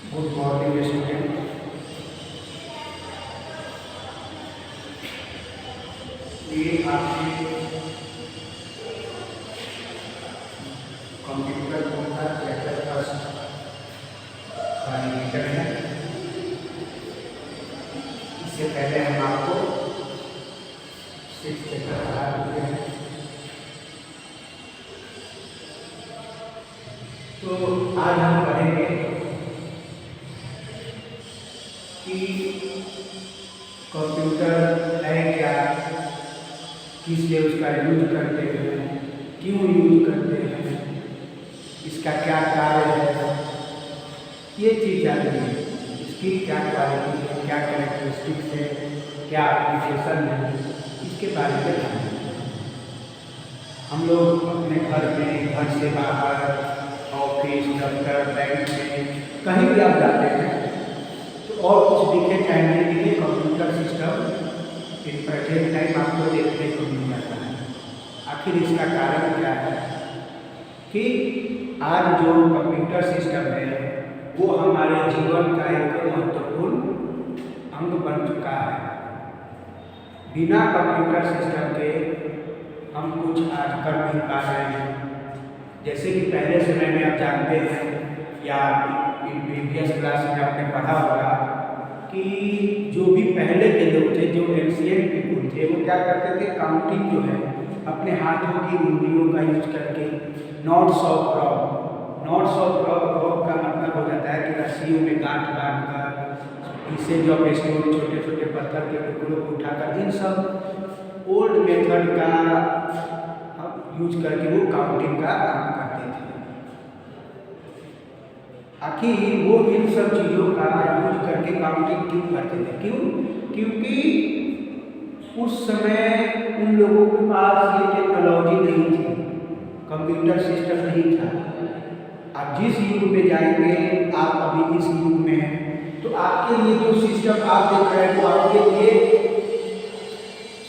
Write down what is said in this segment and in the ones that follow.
Good morning student. ये आपसे computer course का चैप्टर फर्स्ट का रिवीजन है। इससे पहले हम आपको 6 चैप्टर पढ़ा चुके हैं। तो आज हम पढ़ेंगे कि कंप्यूटर है क्या, किस लिए उसका यूज करते हैं, क्यों यूज करते हैं, इसका क्या कार्य है, ये चीज़ जाननी है। इसकी क्या क्वालिटी है, क्या कैरेक्टरिस्टिक्स है, क्या एप्लीकेशन है, इसके बारे में जानना है। हम लोग अपने घर में, घर से बाहर, ऑफिस, दफ्तर, बैंक में कहीं भी आप जाते हैं तो और कुछ दिखे चाहे नहीं दिखे, computer system in present time आपको देखने को मिल जाता है। आखिर इसका कारण क्या है कि आज जो कंप्यूटर सिस्टम है वो हमारे जीवन का एक महत्वपूर्ण अंग बन चुका है। बिना कंप्यूटर सिस्टम के हम कुछ आज कर नहीं पा रहे हैं। जैसे कि पहले समय में आप जानते हैं या प्रीवियस क्लास में आपने पढ़ा होगा कि जो भी पहले के लोग थे, जो एंशिएंट पीपुल थे, वो क्या करते थे, काउंटिंग जो है अपने हाथों की उंगलियों का यूज करके नॉट्स ऑफ रॉक का मतलब हो जाता है कि रस्सियों में गांठ बांधकर इसे जो स्टोन छोटे छोटे पत्थर के टुकड़ों को उठाकर इन सब ओल्ड मेथड का यूज करके वो काउंटिंग का काम करते थे। आखिर वो इन सब चीज़ों का यूज करके काउंटिंग क्यों करते थे? क्योंकि उस समय उन लोगों के पास ये टेक्नोलॉजी नहीं थी, कंप्यूटर सिस्टम नहीं था। आप जिस युग में जाएंगे, आप अभी इस युग में हैं, तो आपके लिए जो सिस्टम आप देख रहे हैं वो आपके लिए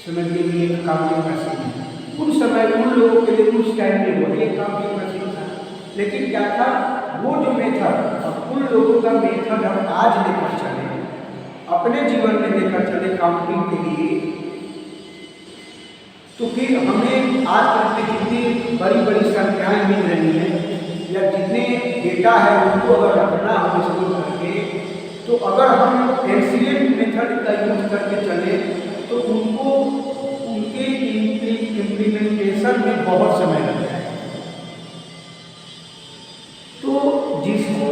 समझ लीजिए काउंटिंग मशीन है। उन समय उन लोगों के लिए उस टाइम में वो एक काउंटिंग मशीन था। लेकिन क्या था, वो जो मेथड, अब उन लोगों का मेथड हम आज लेकर चले, अपने जीवन में लेकर चले काउंटिंग के लिए, तो फिर हमें आज तक में जितनी बड़ी बड़ी संख्याएं मिल रही हैं या जितने डेटा है उनको अगर रखना हम स्टोर करके, तो अगर हम एंशिएंट मेथड का यूज करके चले तो उनको उनके इम्प्लीमेंटेशन में बहुत समय लग जाएगा। तो जिसको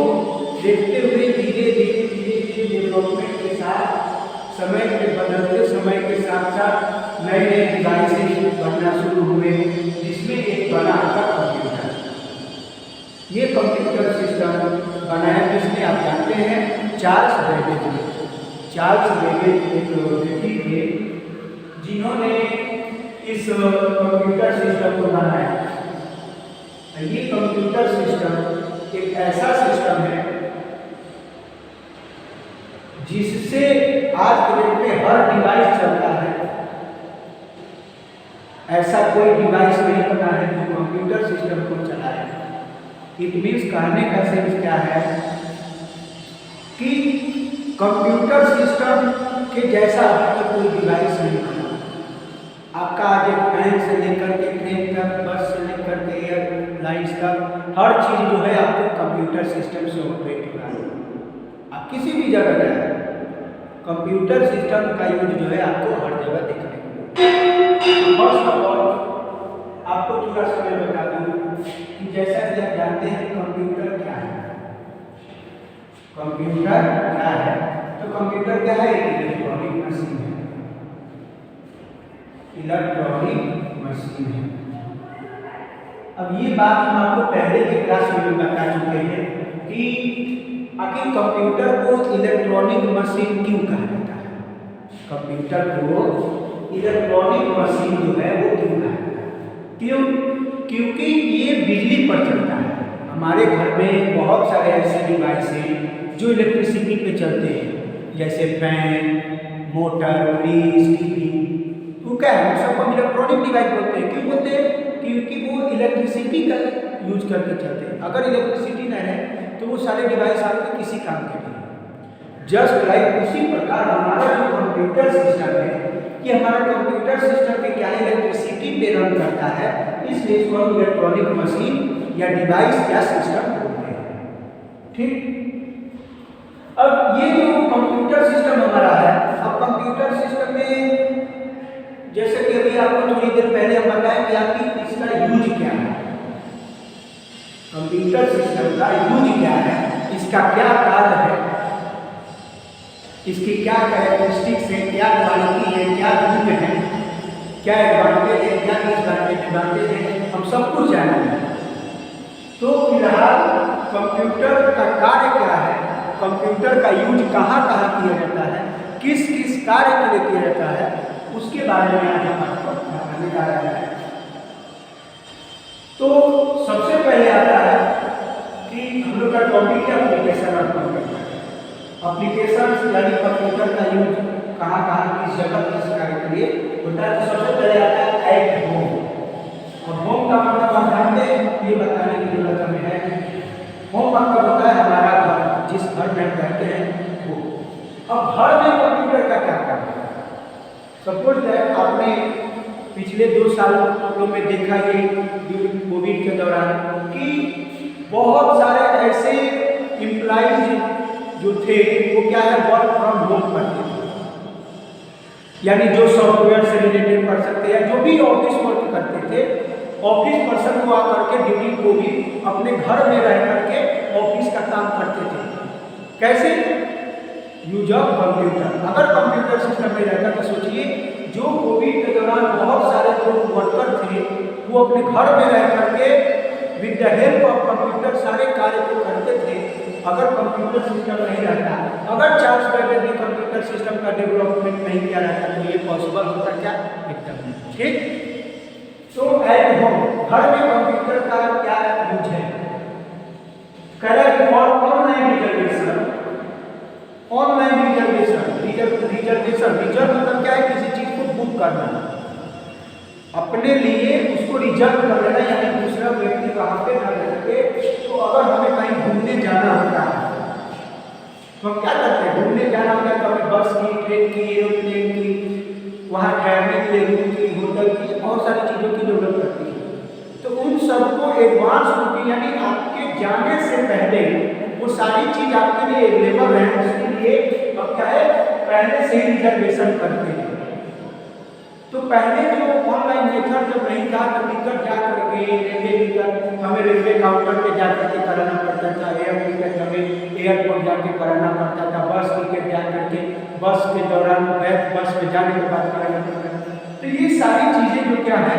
देखते हुए धीरे धीरे डेवलपमेंट के साथ, समय के बदलते समय के साथ साथ नए नए डिवाइसेस बनना शुरू हुए, जिसमें एक बना आपका कंप्यूटर। ये कंप्यूटर सिस्टम बनाया किसने आप जानते हैं? चार्ल्स बेबेज ने। चार्ल्स बेबेज एक व्यक्ति थे जिन्होंने इस कंप्यूटर सिस्टम को बनाया। ये कंप्यूटर सिस्टम एक ऐसा सिस्टम है जिससे आज के डेट में हर डिवाइस चलता है। ऐसा कोई डिवाइस नहीं बना है जो कंप्यूटर सिस्टम को चलाए। इट मीन्स कहने का सेंस क्या है कि कंप्यूटर सिस्टम के जैसा अभी तक कोई डिवाइस नहीं बना। आपका आज एक फैन से लेकर के ट्रेन तक, बस से लेकर के एयरलाइंस तक, हर चीज़ जो है आपको कंप्यूटर सिस्टम से ऑपरेट हो रहा है। आप किसी भी जगह जाए, कंप्यूटर सिस्टम का यूज जो है आपको हर जगह देखने को मिलेगा। फर्स्ट ऑफ ऑल आपको थोड़ा सा मैं बता दूँ कि जैसा कि आप जानते हैं कंप्यूटर क्या है। कंप्यूटर क्या है? तो कंप्यूटर क्या है? एक इलेक्ट्रॉनिक मशीन है। इलेक्ट्रॉनिक मशीन है। अब ये बात हम आपको पहले के क्लास में बता चुके हैं कि आखिर कंप्यूटर को इलेक्ट्रॉनिक मशीन क्यों कहा जाता है। कंप्यूटर को इलेक्ट्रॉनिक मशीन जो है वो क्यों कहा जाता है? क्योंकि ये बिजली पर चलता है। हमारे घर में बहुत सारे ऐसे डिवाइस हैं जो इलेक्ट्रिसिटी पे चलते हैं, जैसे फैन, मोटर, फ्रिज, टीवी। तो क्या है, सब हम इलेक्ट्रॉनिक डिवाइस बोलते हैं। क्यों बोलते हैं? क्योंकि वो इलेक्ट्रिसिटी का यूज करके चलते हैं। अगर इलेक्ट्रिसिटी न है तो वो सारे डिवाइस आपके किसी काम के नहीं। जस्ट लाइक उसी प्रकार हमारा जो कंप्यूटर सिस्टम है, कि हमारा कंप्यूटर सिस्टम पे क्या है, इलेक्ट्रिसिटी पे रन करता है, इसलिए इसको हम इलेक्ट्रॉनिक मशीन या डिवाइस या सिस्टम बोलते हैं। ठीक, अब ये जो कंप्यूटर सिस्टम हमारा है, अब कंप्यूटर सिस्टम में जैसे कि अभी आपको थोड़ी देर पहले हम बताएं कि आपकी इसका यूज क्या है, कंप्यूटर सिस्टम का यूज क्या है, इसका क्या कार्य है, इसकी क्या कैरेक्टरिस्टिक्स है, क्या क्वालिटी है, क्या गुण है, क्या एडवांटेज है, क्या डिसएडवांटेज है, हम सब कुछ जानेंगे। तो फिलहाल कंप्यूटर का कार्य क्या है, कंप्यूटर का यूज कहाँ कहाँ किया जाता है, किस किस कार्य के लिए किया जाता है, उसके बारे में आज हम आपको बताने जा रहे हैं। तो सबसे पहले आता है कि हम लोग का टॉपिक है एप्लीकेशन ऑफ कंप्यूटर। एप्लीकेशन यानी कंप्यूटर का यूज कहाँ कहाँ किस जगह किस कार्य के लिए होता है। तो सबसे पहले आता है एट होम। और होम का मतलब हम जानते हैं, ये बताने की जरूरत हमें है। होम मतलब होता है हमारा घर, जिस घर में हम रहते हैं वो। अब घर में कंप्यूटर का क्या काम है? सपोज दैट आपने पिछले 2 सालों में देखा ये कोविड के दौरान कि बहुत सारे ऐसे एम्प्लॉइज जो थे वो क्या है, वर्क फ्रॉम होम करते थे, यानी जो सॉफ्टवेयर से रिलेटेड कर सकते हैं, जो भी ऑफिस वर्क करते थे, ऑफिस पर्सन को आकर के ड्यूरिंग कोविड अपने घर में रह करके ऑफिस का काम करते थे। कैसे? Use of computer. अगर कंप्यूटर सिस्टम में रहता तो सोचिए, जो कोविड के दौरान बहुत सारे जो वर्कर थे वो अपने घर में रह करके with the help of computer सारे कार्य को करते थे। अगर कंप्यूटर सिस्टम नहीं रहता, अगर चार्ल्स बैबेज ने कंप्यूटर सिस्टम का डेवलपमेंट नहीं किया रहता तो ये पॉसिबल होता क्या? एकदम नहीं। ठीक, तो एट होम घर में कंप्यूटर का क्या यूज है? Correct, for online reservation. Online reservation मतलब क्या है? किसी चीज को बुक करना, अपने लिए उसको रिजर्व कर लेना, यानी दूसरा व्यक्ति वहां पे न रह सके। तो अगर हमें कहीं घूमने जाना होता है तो हम क्या करते हैं? घूमने जाना होता है तो हमें बस की, ट्रेन की, एरोप्लेन की, वहाँ ठहरने के लिए रूम की, होटल की, बहुत सारी चीज़ों की जरूरत पड़ती है। तो उन सबको एडवांस बुकिंग, यानी आपके जाने से पहले वो सारी चीज़ आपके लिए अवेलेबल है, उसके लिए अब क्या है, पहले से ही रिजर्वेशन करते हैं। तो पहले जो ऑनलाइन मेथड जब नहीं था तो टिकट जा करके, रेलवे टिकट हमें रेलवे काउंटर पे जा करके कराना पड़ता था, एयर टिकट हमें एयरपोर्ट जाके कराना पड़ता था, बस टिकट जा करके बस के दौरान बस में जाने के बाद कराना पड़ता था। तो ये सारी चीज़ें जो क्या है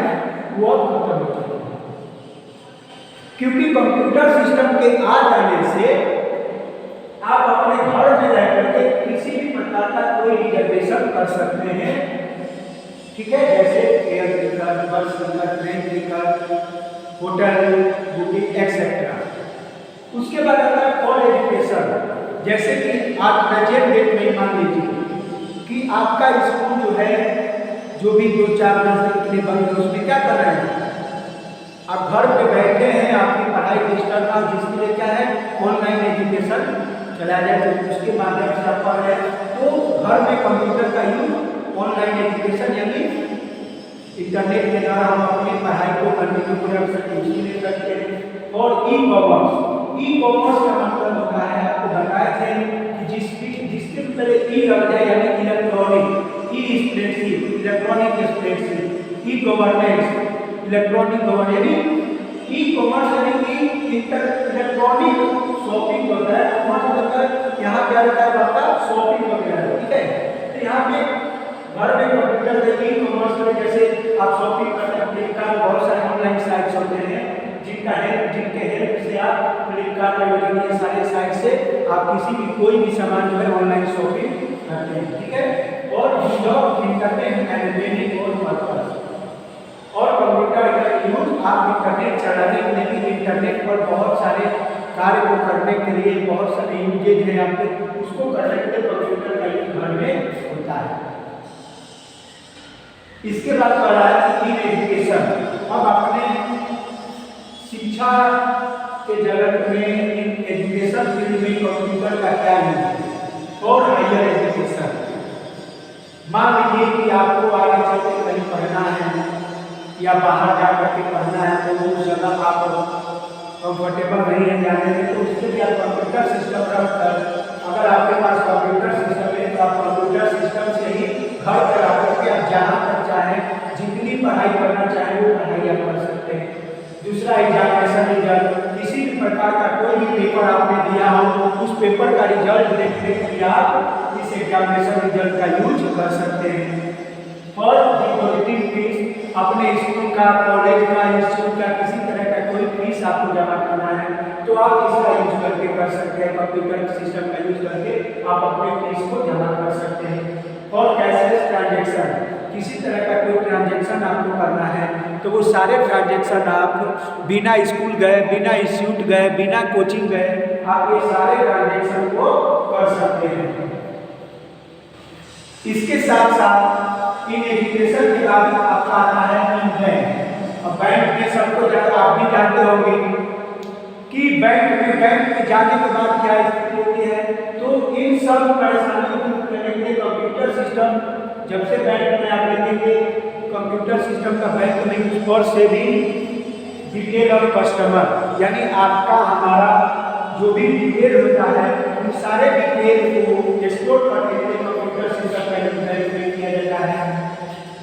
वो अब खत्म हो चुकी है, क्योंकि कंप्यूटर सिस्टम के आ जाने से आप अपने घर में रह करके किसी भी प्रकार का कोई रिजर्वेशन कर सकते हैं। ठीक है, जैसे एयर टिकट, बस ticket, train ticket, hotel booking etcetera. उसके बाद आता है फॉर एजुकेशन। जैसे कि आज प्रेजेंट डेट में मान लीजिए कि आपका स्कूल जो है, जो भी 2-4 दिन के लिए बंद है, उसमें क्या कर रहे हैं? आप घर पे बैठे हैं, आपकी पढ़ाई डिजिटल था, जिसके लिए क्या है, ऑनलाइन एजुकेशन चला जाए, तो उसके माध्यम से आप पढ़ रहे हैं। तो घर में कंप्यूटर का यूज, ऑनलाइन एजुकेशन यानी इंटरनेट के द्वारा हम अपनी पढ़ाई को कंटिन्यू कर सकते हैं, इसलिए करते हैं। और ई कॉमर्स का मतलब होता है, आपको बताए थे कि जिसके पहले ई लग जाए, यानी electronic, e spreadsheet electronic spreadsheet, e governance electronic governance, यानी ई कॉमर्स यानी कि इलेक्ट्रॉनिक शॉपिंग होता है। कॉमर्स मतलब यहाँ क्या रहता है आपका शॉपिंग वगैरह। ठीक है, तो यहाँ पे घर में कंप्यूटर के ई कॉमर्स में जैसे आप शॉपिंग करते हैं, फ्लिपकार्ट बहुत सारे ऑनलाइन साइट्स होते हैं जिनके हेल्प से आप फ्लिपकार्ट वगैरह ये सारे साइट से आप किसी भी कोई भी सामान जो है ऑनलाइन शॉपिंग करते हैं। ठीक है, और use of internet and many और पर्पस। और कंप्यूटर का यूज आप इंटरनेट चलाने के लिए भी, इंटरनेट पर बहुत सारे कार्य को करने के लिए बहुत सारे यूजेज हैं आपके, उसको करने के लिए कंप्यूटर का यूज घर में होता है। इसके बाद पढ़ा है इन एजुकेशन। अब आपने क्या यूज है। और हायर एजुकेशन, मान लीजिए कि आपको आगे चल के कहीं पढ़ना है या बाहर जा करके पढ़ना है, तो उस जगह आप कंफर्टेबल नहीं है जाने में, तो उसके लिए आप कंप्यूटर सिस्टम रखकर, अगर आपके पास कंप्यूटर सिस्टम है तो आप कंप्यूटर सिस्टम से ही घर पर आकर के आप जहाँ तक चाहें जितनी पढ़ाई करना चाहें वो पढ़ाई आप कर सकते हैं। दूसरा, एग्जामिनेशन रिजल्ट, किसी भी प्रकार का कोई भी पेपर आपने दिया हो, उस पेपर का रिजल्ट देखने के लिए आप इस एग्जामिनेशन रिजल्ट का यूज कर सकते हैं। और डिपॉजिटिंग फीस, अपने स्कूल का, कॉलेज का, इंस्टीट्यूट का किसी तरह का कोई फीस आपको जमा करना है तो आप इसका यूज करके कर सकते हैं। कंप्यूटर सिस्टम का यूज करके आप अपने फीस को जमा कर सकते हैं। और कैशलेस ट्रांजेक्शन, किसी तरह का कोई ट्रांजेक्शन आपको करना है तो वो सारे ट्रांजेक्शन आप बिना स्कूल गए, बिना इंस्टीट्यूट गए, बिना कोचिंग गए आप ये सारे ट्रांजेक्शन को कर सकते हैं। इसके साथ साथ इन एजुकेशन के बाद आपका आता है इन बैंक। अब बैंक में सबको आप भी जानते होंगे कि बैंक में जाने के बाद क्या स्थिति होती है। तो इन सब परेशानियों को करने के लिए कंप्यूटर सिस्टम, जब से बैंक में आप देखेंगे कंप्यूटर सिस्टम का बैंक में यूज पर से भी डिटेल ऑफ कस्टमर, यानी आपका हमारा जो भी डिटेल होता है उन सारे डिटेल को एक्सप्लोर करने के लिए कंप्यूटर सिस्टम का यूज किया जाता है।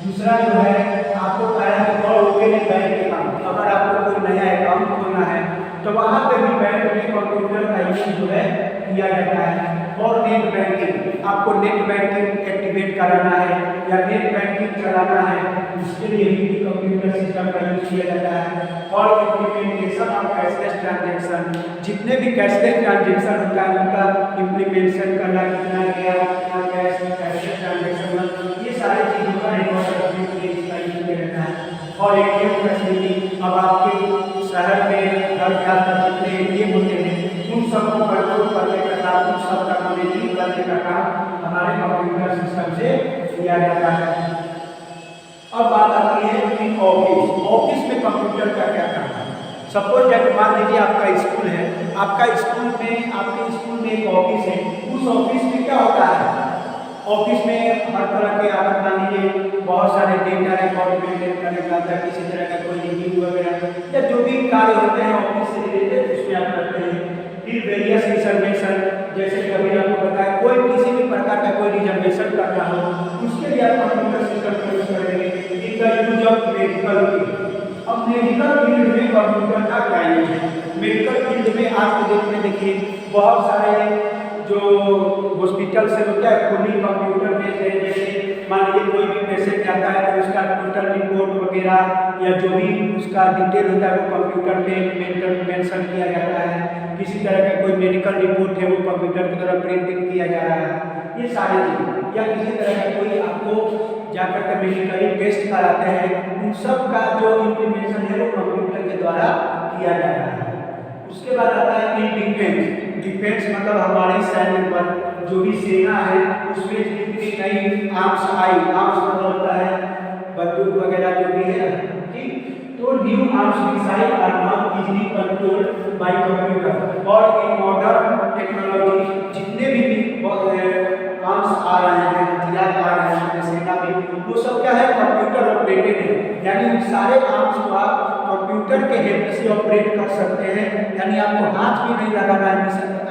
दूसरा जो है, आपको बताया कि और ओपन बैंक अकाउंट, अगर आपको कोई नया अकाउंट खोलना है तो वहाँ पे भी बैंक में कंप्यूटर का यूज जो है किया जाता है। और नेट बैंकिंग, आपको नेट बैंकिंग एक्टिवेट कराना है या नेट बैंकिंग चलाना है, उसके लिए भी कंप्यूटर सिस्टम का यूज किया जाता है। और इम्प्लीमेंटेशन ऑफ कैशलेस ट्रांजेक्शन, जितने भी कैशलेस ट्रांजेक्शन होता है उनका इम्प्लीमेंटेशन करना, कितना गया, कितना कैशलेस ट्रांजेक्शन, ये सारी चीज़ों का रिकॉर्ड रखने के लिए इसका यूज किया जाता है। और एटीएम फैसिलिटी, अब आपके शहर में घर के आसपास जितने एटीएम होते हैं उन सबको कंट्रोल करने का काम, उन सबका मैनेजिंग करने का काम हमारे कंप्यूटर सिस्टम से किया जाता है। अब बात आती है कि ऑफिस में कंप्यूटर का क्या काम है। सपोज दैट मान लीजिए आपका स्कूल है, आपके स्कूल में एक ऑफिस है, उस ऑफिस में क्या होता है, ऑफिस में हर तरह के आप मान लीजिए बहुत सारे डेटा रिकॉर्ड मेंटेन करने का होता है, किसी तरह का कोई रिव्यू वगैरह या जो भी कार्य होते हैं ऑफिस से रिलेटेड उसमें आप करते हैं। फिर वेरियस रिजर्वेशन, जैसे कभी आपको बताया कोई किसी भी प्रकार का कोई रिजर्वेशन करना हो उसके लिए आप कंप्यूटर सिस्टम का यूज करेंगे। इनका यूज ऑफ मेडिकल फील्ड, अब मेडिकल फील्ड में कंप्यूटर का क्या यूज है। मेडिकल फील्ड में आज के डेट में देखिए बहुत सारे जो हॉस्पिटल से होता है खुली कंप्यूटर बेस्ड है। जैसे मान लीजिए कोई भी पेशेंट आता है तो उसका टोटल रिपोर्ट वगैरह या जो भी उसका डिटेल होता है वो कंप्यूटर में मेंशन किया जाता है। किसी तरह का कोई मेडिकल रिपोर्ट है वो कंप्यूटर की तरह प्रिंटिंग किया जा रहा है। ये सारी चीज़, या किसी तरह का कोई आपको जाकर के मेडिकली टेस्ट कराते हैं, उन सब का जो इम्प्लीमेंटेशन है वो कंप्यूटर के द्वारा किया जा रहा है। उसके बाद आता है डिफेंस, मतलब हमारे सैन्य बल, जो भी सेना है उसमें जितनी नई आर्म्स आई, आर्म्स मतलब होता है बंदूक वगैरह जो भी है, ठीक, तो new arms missile are now easily controlled by computer. और इन मॉडर्न टेक्नोलॉजी जितने भी आर्म्स आ रहे हैं, हथियार आ रहे हैं सेना में, वो सब क्या है कंप्यूटर ऑपरेटेड है। यानी उन सारे आर्म्स को आप कंप्यूटर के हेल्प से ऑपरेट कर सकते हैं, यानी आपको हाथ भी नहीं लगाना है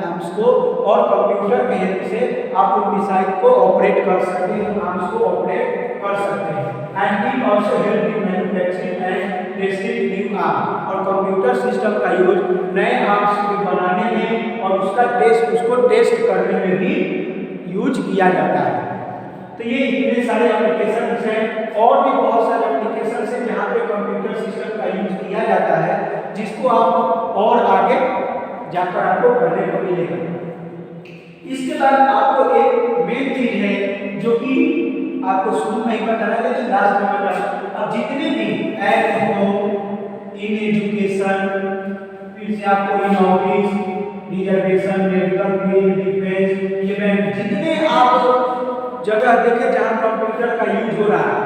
आर्म्स को, और कंप्यूटर के हेल्प से आप उन मिसाइल को ऑपरेट कर सकते हैं, आर्म्स को ऑपरेट कर सकते हैं। And it also help in manufacturing and testing new arm, और कंप्यूटर सिस्टम का यूज नए आर्म्स को बनाने में और उसको टेस्ट करने में भी यूज किया जाता है। तो ये इतने सारे एप्लीकेशन हैं और भी बहुत सारे एप्लीकेशन हैं जहाँ पे कंप्यूटर सिस्टम का यूज किया जाता है, जिसको आप और आगे जाकर आपको करने को मिलेगा। इसके बाद आपको एक मेन चीज है जो कि आपको शुरू में ही बताना है, लेकिन लास्ट में बताना। अब जितने भी ऐप हो इन एजुकेशन, फिर से आपको in office, reservation, medical field, defence, ये बैंक, जितने आप जगह देखे जहाँ कंप्यूटर का यूज हो रहा है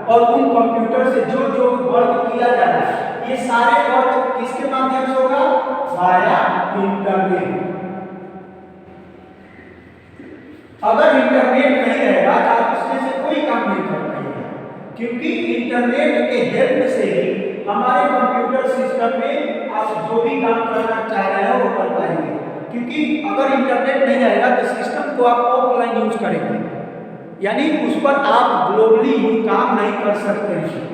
और उन कंप्यूटर से जो जो वर्क किया जा रहा है, ये सारे वर्क किसके माध्यम से होगा, वाया इंटरनेट। कंप्यूटर सिस्टम में आप जो भी काम करना चाह रहे हो वो कर पाएंगे, क्योंकि अगर इंटरनेट नहीं रहेगा तो सिस्टम को आप ऑफलाइन यूज करेंगे, यानी उस पर आप ग्लोबली काम नहीं कर सकते हैं,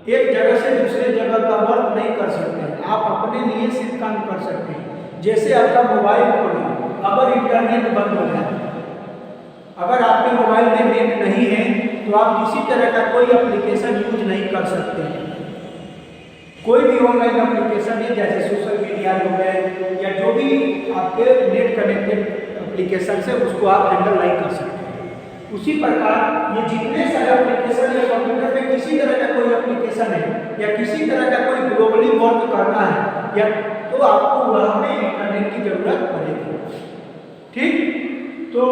एक जगह से दूसरे जगह का वर्क नहीं कर सकते हैं, आप अपने लिए सिर्फ काम कर सकते हैं। जैसे आपका मोबाइल फोन अगर इंटरनेट बंद हो जाए, अगर आपके मोबाइल में नेट नहीं है तो आप किसी तरह का कोई एप्लीकेशन यूज नहीं कर सकते हैं। कोई भी ऑनलाइन एप्लीकेशन है जैसे सोशल मीडिया हो गए या जो भी आपके नेट कनेक्टेड एप्लीकेशन है उसको आप हैंडल नहीं कर सकते। उसी प्रकार ये जितने सारे एप्लीकेशन है कंप्यूटर में, किसी तरह का कोई एप्लीकेशन है या किसी तरह का कोई ग्लोबली वर्क करना है या तो आपको वहाँ में इंटरनेट की जरूरत पड़ेगी। ठीक, तो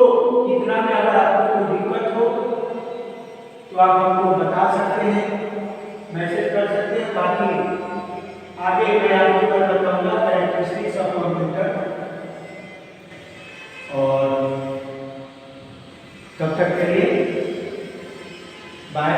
इतना में अगर आपको कोई दिक्कत हो तो आप हमको बता सकते हैं, मैसेज कर सकते हैं। बाकी आगे मैं आपको कल बताऊंगा कैरेक्टरिस्टिक्स ऑफ कंप्यूटर, और तब तक के लिए बाय।